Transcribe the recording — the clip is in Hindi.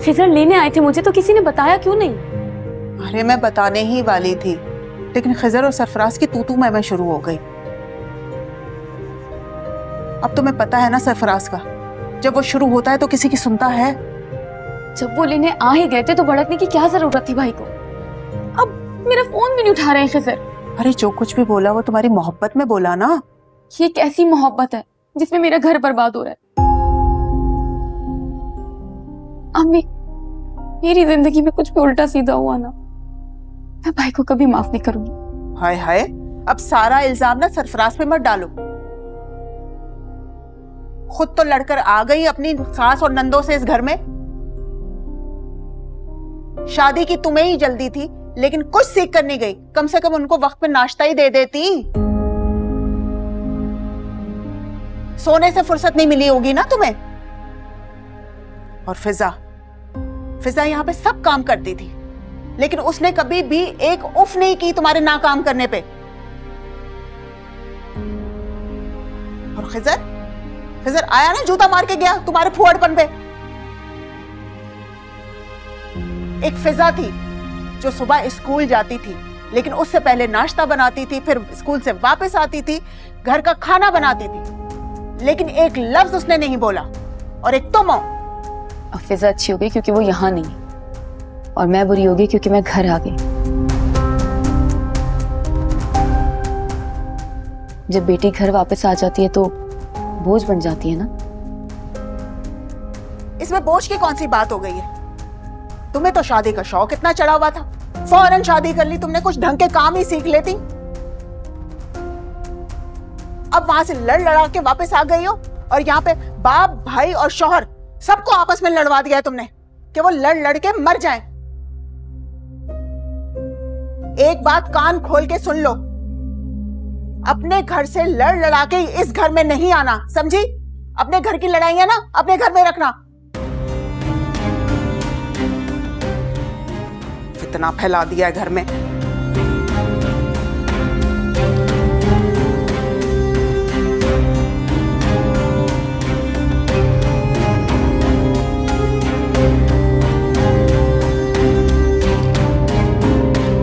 खिजर लेने आए थे मुझे, तो किसी ने बताया क्यों नहीं? अरे मैं बताने ही वाली थी, लेकिन खिजर और सरफराज की तू मैं शुरू हो गई। अब तुम्हें पता है ना सरफराज का, जब वो शुरू होता है तो किसी की सुनता है। जब वो लेने आ ही गए थे तो भड़कने की क्या जरूरत थी भाई को? अब मेरा फोन भी नहीं उठा रहे हैं खिजर। अरे जो कुछ भी बोला वो तुम्हारी मोहब्बत में बोला ना। ये कैसी मोहब्बत है जिसमें मेरा घर बर्बाद हो रहा है? अब मेरी जिंदगी में कुछ भी उल्टा सीधा हुआ ना, मैं भाई को कभी माफ नहीं करूंगी। हाय हाय, अब सारा इल्जाम ना सरफराज पे मत डालो। खुद तो लड़कर आ गई अपनी सास और नंदों से इस घर में। शादी की तुम्हें ही जल्दी थी, लेकिन कुछ सीख कर नहीं गई। कम से कम उनको वक्त पे नाश्ता ही दे देती। सोने से फुर्सत नहीं मिली होगी ना तुम्हें। और फिजा यहां पे सब काम करती थी, लेकिन उसने कभी भी एक उफ नहीं की तुम्हारे नाकाम करने पे। और खिजर आया ना, जूता मार के गया तुम्हारे फुहड़पन पे। एक फिजा थी जो सुबह स्कूल जाती थी, लेकिन उससे पहले नाश्ता बनाती थी, फिर स्कूल से वापस आती थी, घर का खाना बनाती थी, लेकिन एक लफ्ज उसने नहीं बोला। और एक तुम हो। फिजा अच्छी हो गई क्योंकि वो यहाँ नहीं है, और मैं बुरी हो गई क्योंकि मैं घर आ गई। जब बेटी घर वापस आ जाती है तो बोझ बन जाती है ना। इसमें बोझ की कौन सी बात हो गई है? तुम्हें तो शादी का शौक इतना चढ़ा हुआ था, फौरन शादी कर ली तुमने, कुछ ढंग के काम ही सीख लेती। अब वहां से लड़ लड़ा के वापस आ गई हो, और यहाँ पे बाप भाई और शौहर सबको आपस में लड़वा दिया है तुमने कि वो लड़ लड़ के मर जाएं। एक बात कान खोल के सुन लो, अपने घर से लड़ लड़ा के इस घर में नहीं आना, समझी? अपने घर की लड़ाइयां ना अपने घर में रखना। फितना फैला दिया है घर में।